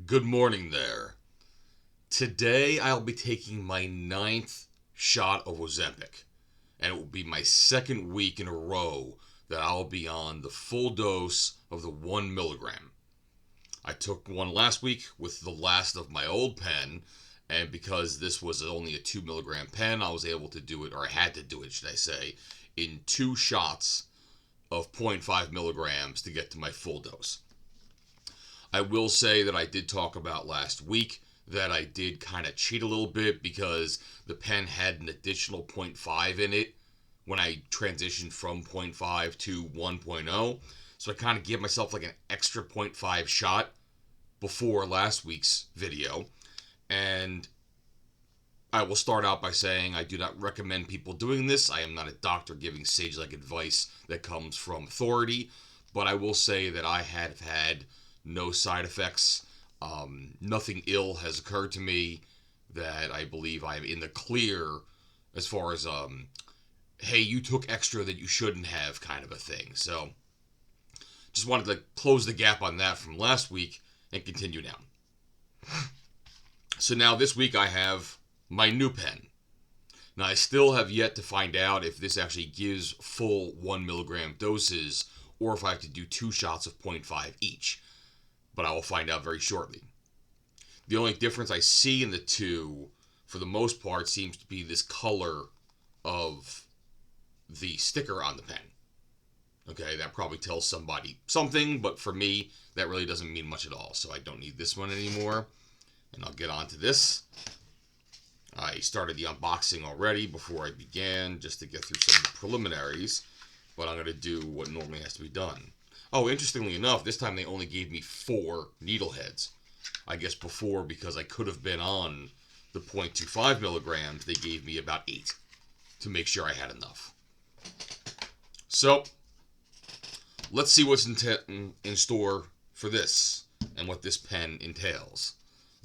Good morning there. Today I'll be taking my ninth shot of Ozempic, and it will be my second week in a row that I'll be on the full dose of the 1 milligram. I took one last week with the last of my old pen, and because this was only a 2 milligram pen, I was able to do it, or I had to do it, should I say, in two shots of zero point 0.5 milligrams to get to my full dose. I will say that I did talk about last week that I did kind of cheat a little bit because the pen had an additional zero point 0.5 in it when I transitioned from 0.5 to 1.0. So I kind of gave myself like an extra 0.5 shot before last week's video. And I will start out by saying I do not recommend people doing this. I am not a doctor giving sage-like advice that comes from authority. But I will say that I have had no side effects. Nothing ill has occurred to me that I believe I am in the clear as far as, hey, you took extra that you shouldn't have kind of a thing. So just wanted to close the gap on that from last week and continue now. So now this week I have my new pen. Now I still have yet to find out if this actually gives full 1 milligram doses or if I have to do two shots of 0.5 each. But I will find out very shortly. The only difference I see in the two, for the most part, seems to be this color of the sticker on the pen. Okay, that probably tells somebody something, but for me, that really doesn't mean much at all. So I don't need this one anymore. And I'll get on to this. I started the unboxing already before I began, just to get through some of the preliminaries. But I'm going to do what normally has to be done. Oh, interestingly enough, this time they only gave me 4 needle heads. I guess before, because I could have been on the 0.25 milligrams, they gave me about 8 to make sure I had enough. So, let's see what's in store for this and what this pen entails.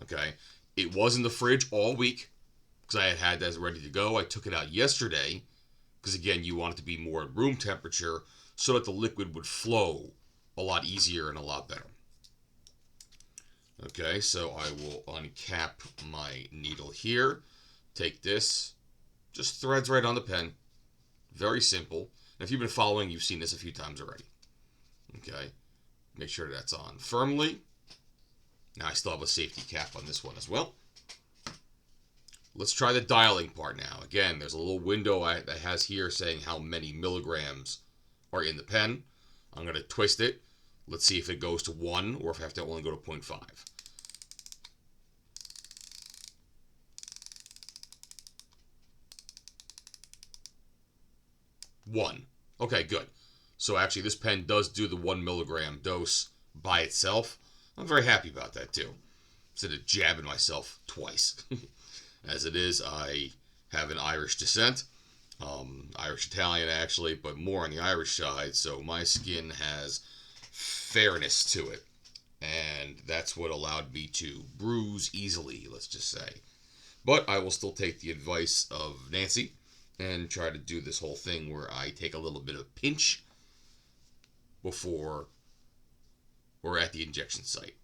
Okay, it was in the fridge all week because I had that ready to go. I took it out yesterday because, again, you want it to be more at room temperature so that the liquid would flow a lot easier and a lot better. Okay, so I will uncap my needle here. Take this, just threads right on the pen. Very simple. And if you've been following, you've seen this a few times already. Okay, make sure that's on firmly. Now I still have a safety cap on this one as well. Let's try the dialing part now. Again, there's a little window that has here saying how many milligrams are in the pen. I'm going to twist it. Let's see if it goes to 1 or if I have to only go to 0.5. One. Okay, good. So actually this pen does do the 1 milligram dose by itself. I'm very happy about that too. Instead of jabbing myself twice. As it is, I have an Irish descent. Irish-Italian actually, but more on the Irish side, so my skin has fairness to it. And that's what allowed me to bruise easily, let's just say. But I will still take the advice of Nancy and try to do this whole thing where I take a little bit of pinch before we're at the injection site.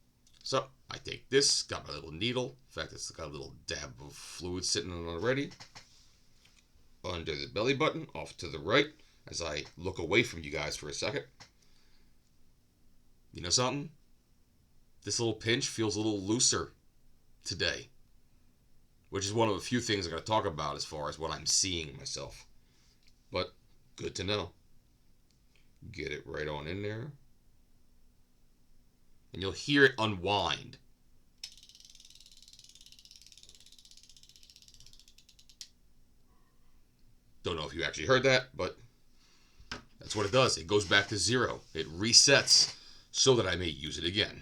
So I take this, got my little needle. In fact, it's got a little dab of fluid sitting on it already. Under the belly button, off to the right, as I look away from you guys for a second. You know something? This little pinch feels a little looser today, which is one of a few things I'm going to talk about as far as what I'm seeing myself. But good to know. Get it right on in there. And you'll hear it unwind. Don't know if you actually heard that, but that's what it does. It goes back to 0. It resets so that I may use it again.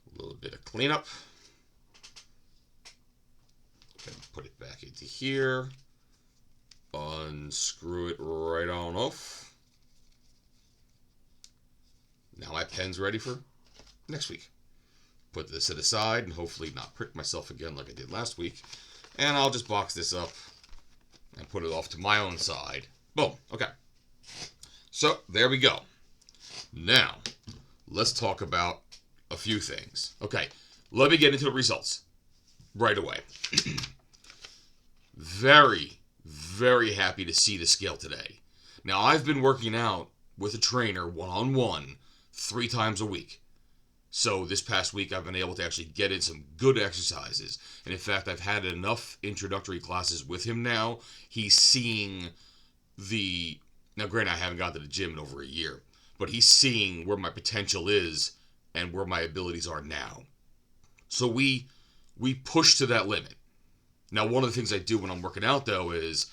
A little bit of cleanup. Put it back into here. Unscrew it right on off. Now my pen's ready for next week. Put this to the side and hopefully not prick myself again like I did last week. And I'll just box this up and put it off to my own side. Boom. Okay. So there we go. Now, let's talk about a few things. Okay, let me get into the results right away. Very, very happy to see the scale today. Now, I've been working out with a trainer one-on-one 3 times a week. So this past week, I've been able to actually get in some good exercises. And in fact, I've had enough introductory classes with him now. He's seeing now granted, I haven't gone to the gym in over a year, but he's seeing where my potential is and where my abilities are now. So we push to that limit. Now, one of the things I do when I'm working out, though, is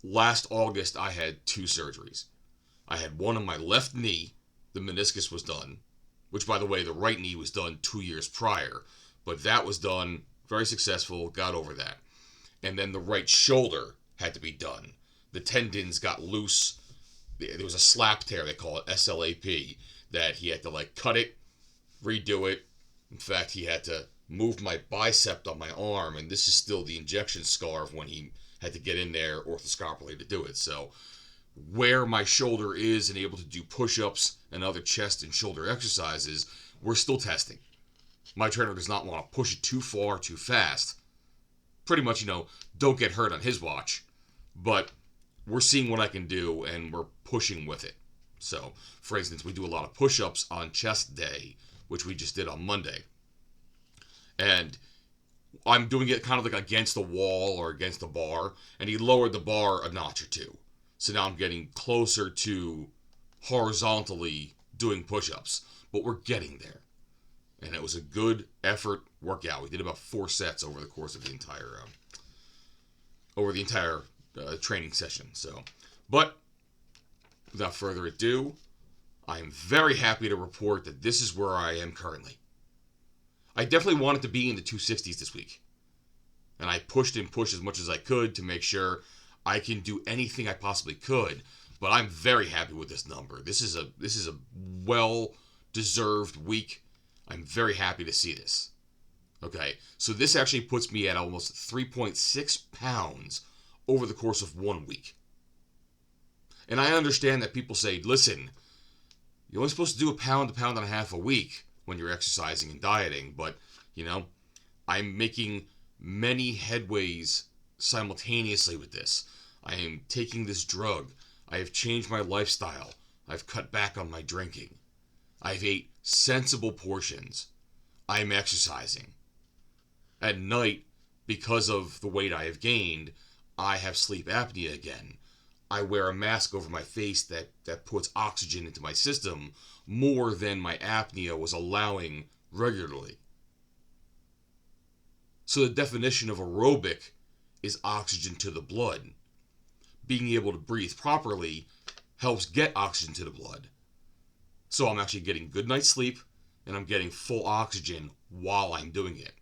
last August, I had 2 surgeries. I had one on my left knee. The meniscus was done, which, by the way, the right knee was done 2 years prior. But that was done, very successful, got over that. And then the right shoulder had to be done. The tendons got loose. There was a slap tear, they call it SLAP, that he had to cut it, redo it. In fact, he had to move my bicep on my arm, and this is still the injection scar of when he had to get in there orthoscopically to do it. So where my shoulder is and able to do push-ups and other chest and shoulder exercises, we're still testing. My trainer does not want to push it too far, too fast. Pretty much, don't get hurt on his watch. But we're seeing what I can do, and we're pushing with it. So, for instance, we do a lot of push-ups on chest day, which we just did on Monday. And I'm doing it kind of against the wall or against the bar, and he lowered the bar a notch or 2. So now I'm getting closer to horizontally doing push-ups, but we're getting there. And it was a good effort workout. We did about 4 sets over the course of the entire training session. So, but without further ado, I am very happy to report that this is where I am currently. I definitely wanted to be in the 260s this week. And I pushed and pushed as much as I could to make sure I can do anything I possibly could. But I'm very happy with this number. This is a well-deserved week. I'm very happy to see this. Okay, so this actually puts me at almost 3.6 pounds over the course of 1 week. And I understand that people say, listen, you're only supposed to do a pound and a half a week when you're exercising and dieting, but, I'm making many headways simultaneously with this. I am taking this drug. I have changed my lifestyle. I've cut back on my drinking. I've ate sensible portions. I'm exercising. At night, because of the weight I have gained, I have sleep apnea again. I wear a mask over my face that puts oxygen into my system more than my apnea was allowing regularly. So the definition of aerobic is oxygen to the blood. Being able to breathe properly helps get oxygen to the blood. So I'm actually getting good night's sleep, and I'm getting full oxygen while I'm doing it.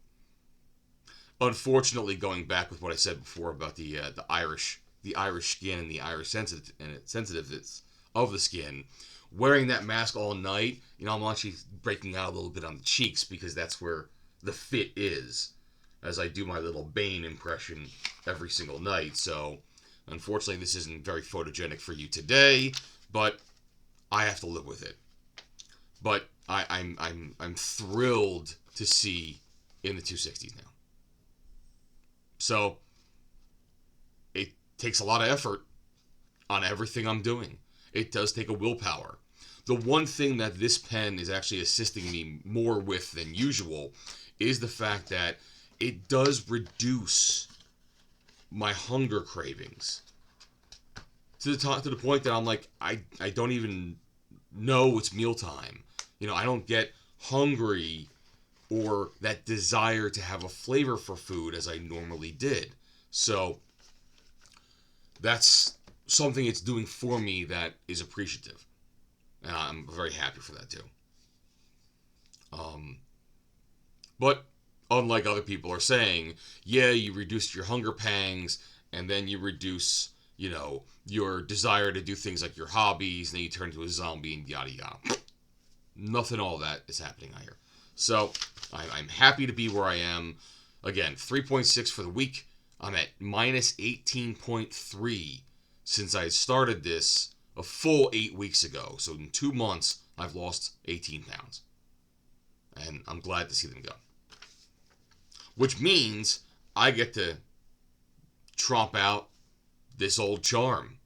Unfortunately, going back with what I said before about the Irish skin and the Irish sensitiveness of the skin, wearing that mask all night, I'm actually breaking out a little bit on the cheeks because that's where the fit is, as I do my little Bane impression every single night. So, unfortunately, this isn't very photogenic for you today, but I have to live with it. But I'm thrilled to see in the 260s now. So it takes a lot of effort on everything I'm doing. It does take a willpower. The one thing that this pen is actually assisting me more with than usual is the fact that it does reduce my hunger cravings to the point that I'm like, I don't even know it's mealtime. I don't get hungry or that desire to have a flavor for food as I normally did. So that's something it's doing for me that is appreciative. And I'm very happy for that too. But unlike other people are saying, yeah, you reduce your hunger pangs and then you reduce, your desire to do things like your hobbies, and then you turn into a zombie and yada yada. Nothing all that is happening out here. So I'm happy to be where I am. Again, 3.6 for the week. I'm at minus 18.3 since I started this a full 8 weeks ago. So in 2 months, I've lost 18 pounds. And I'm glad to see them go. Which means I get to tromp out this old charm.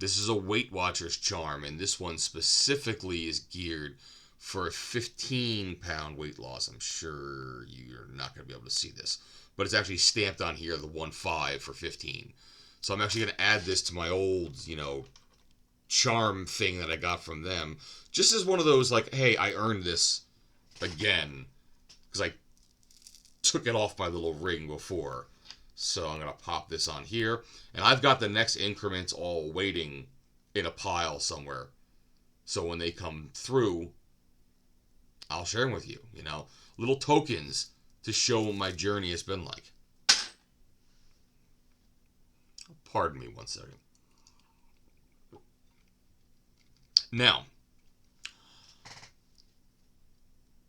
This is a Weight Watchers charm, and this one specifically is geared for a 15-pound weight loss. I'm sure you're not going to be able to see this, but it's actually stamped on here, the 1.5 for 15. So I'm actually going to add this to my old, charm thing that I got from them, just as one of those, like, hey, I earned this again, because I took it off my little ring before. So I'm going to pop this on here. And I've got the next increments all waiting in a pile somewhere. So when they come through, I'll share them with you. Little tokens to show what my journey has been like. Pardon me 1 second. Now,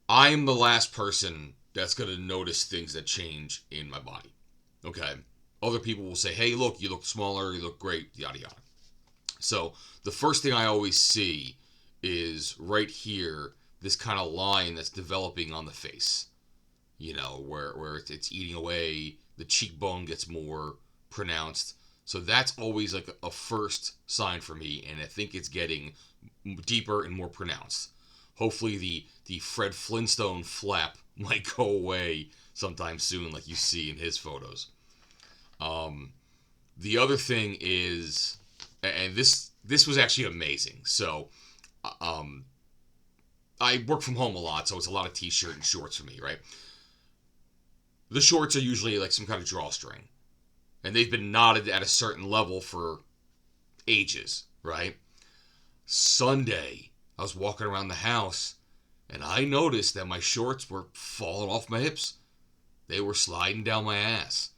I am the last person that's going to notice things that change in my body. Okay? Other people will say, hey, look, you look smaller, you look great, yada yada. So the first thing I always see is right here, this kind of line that's developing on the face. Where it's eating away, the cheekbone gets more pronounced. So that's always like a first sign for me, and I think it's getting deeper and more pronounced. Hopefully the Fred Flintstone flap might go away sometime soon, like you see in his photos. The other thing is, and this was actually amazing. So, I work from home a lot, so it's a lot of t-shirt and shorts for me, right? The shorts are usually like some kind of drawstring, and they've been knotted at a certain level for ages, right? Sunday, I was walking around the house, and I noticed that my shorts were falling off my hips. They were sliding down my ass.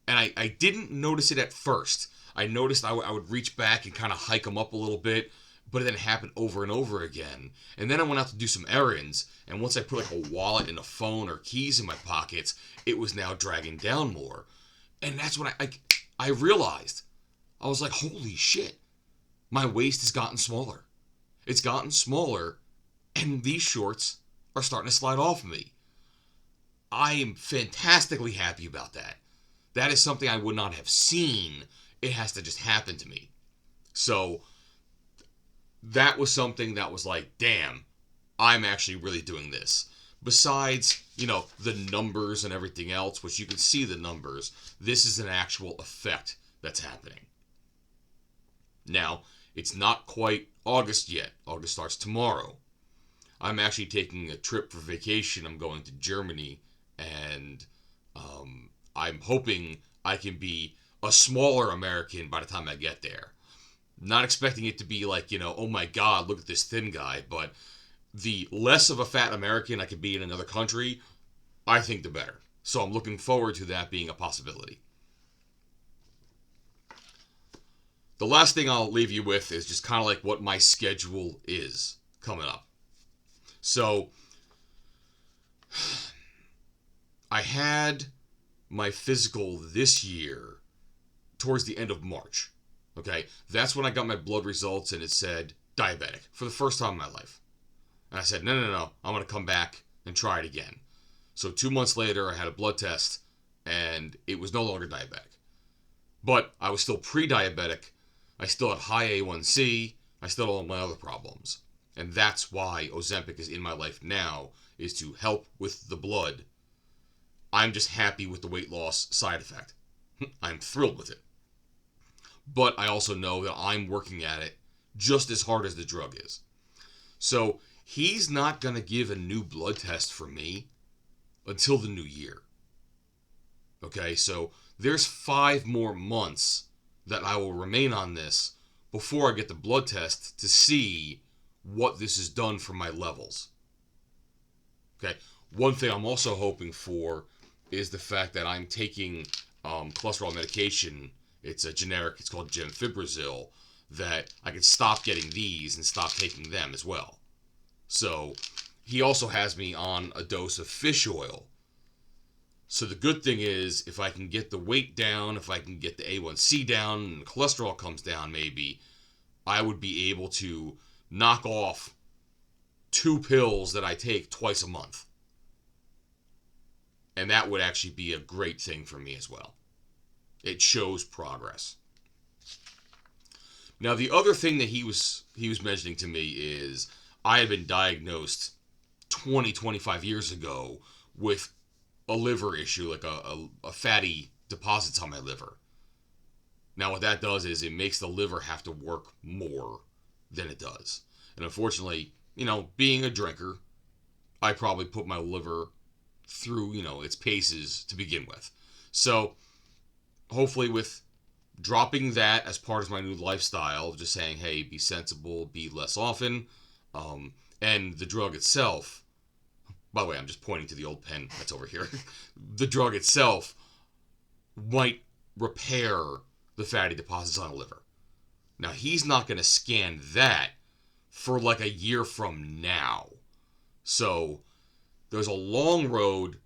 And I didn't notice it at first. I noticed I would reach back and kind of hike them up a little bit, but it then happened over and over again. And then I went out to do some errands, and once I put like a wallet and a phone or keys in my pockets, it was now dragging down more. And that's when I realized. I was like, holy shit, my waist has gotten smaller. It's gotten smaller, and these shorts are starting to slide off of me. I am fantastically happy about that. That is something I would not have seen. It has to just happen to me. So that was something that was like, damn, I'm actually really doing this. Besides, the numbers and everything else, which you can see the numbers, this is an actual effect that's happening. Now, it's not quite August yet. August starts tomorrow. I'm actually taking a trip for vacation. I'm going to Germany, and I'm hoping I can be a smaller American by the time I get there. Not expecting it to be like, oh my God, look at this thin guy, but the less of a fat American I could be in another country, I think the better. So I'm looking forward to that being a possibility. The last thing I'll leave you with is just kind of like what my schedule is coming up. So I had my physical this year towards the end of March. Okay, that's when I got my blood results, and it said diabetic for the first time in my life. And I said, no, I'm going to come back and try it again. So 2 months later, I had a blood test, and it was no longer diabetic. But I was still pre-diabetic. I still had high A1C. I still had all my other problems. And that's why Ozempic is in my life now, is to help with the blood. I'm just happy with the weight loss side effect. I'm thrilled with it. But I also know that I'm working at it just as hard as the drug is. So he's not going to give a new blood test for me until the new year. Okay, so there's 5 more months that I will remain on this before I get the blood test to see what this has done for my levels. Okay, one thing I'm also hoping for is the fact that I'm taking cholesterol medication. It's a generic, it's called Gemfibrozil, that I can stop getting these and stop taking them as well. So he also has me on a dose of fish oil. So the good thing is, if I can get the weight down, if I can get the A1C down, and cholesterol comes down maybe, I would be able to knock off 2 pills that I take twice a month. And that would actually be a great thing for me as well. It shows progress. Now, the other thing that he was mentioning to me is I had been diagnosed 25 years ago with a liver issue, like a fatty deposits on my liver. Now, what that does is it makes the liver have to work more than it does. And unfortunately, being a drinker, I probably put my liver through, its paces to begin with. So, hopefully with dropping that as part of my new lifestyle, just saying, hey, be sensible, be less often, and the drug itself, by the way, I'm just pointing to the old pen that's over here. The drug itself might repair the fatty deposits on the liver. Now, he's not going to scan that for like a year from now. So, there's a long road.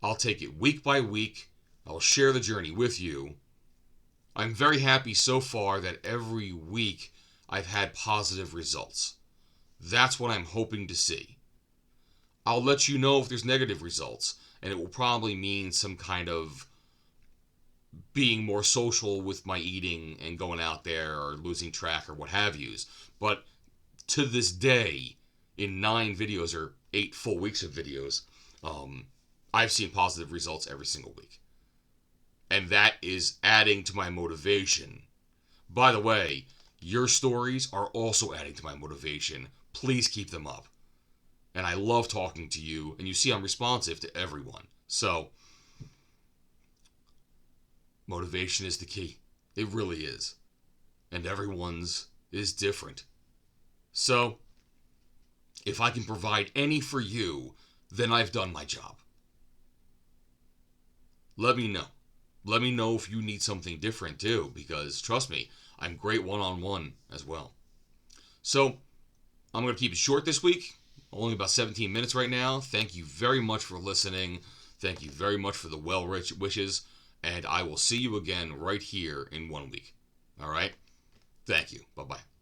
I'll take it week by week. I'll share the journey with you. I'm very happy so far that every week I've had positive results. That's what I'm hoping to see. I'll let you know if there's negative results, and it will probably mean some kind of being more social with my eating and going out there or losing track or what have yous. But to this day, in 9 videos or 8 full weeks of videos, I've seen positive results every single week. And that is adding to my motivation. By the way, your stories are also adding to my motivation. Please keep them up. And I love talking to you, and you see I'm responsive to everyone. So, motivation is the key. It really is. And everyone's is different. So, if I can provide any for you, then I've done my job. Let me know. Let me know if you need something different too, because trust me, I'm great one-on-one as well. So, I'm going to keep it short this week. Only about 17 minutes right now. Thank you very much for listening. Thank you very much for the well wishes. And I will see you again right here in 1 week. All right? Thank you. Bye-bye.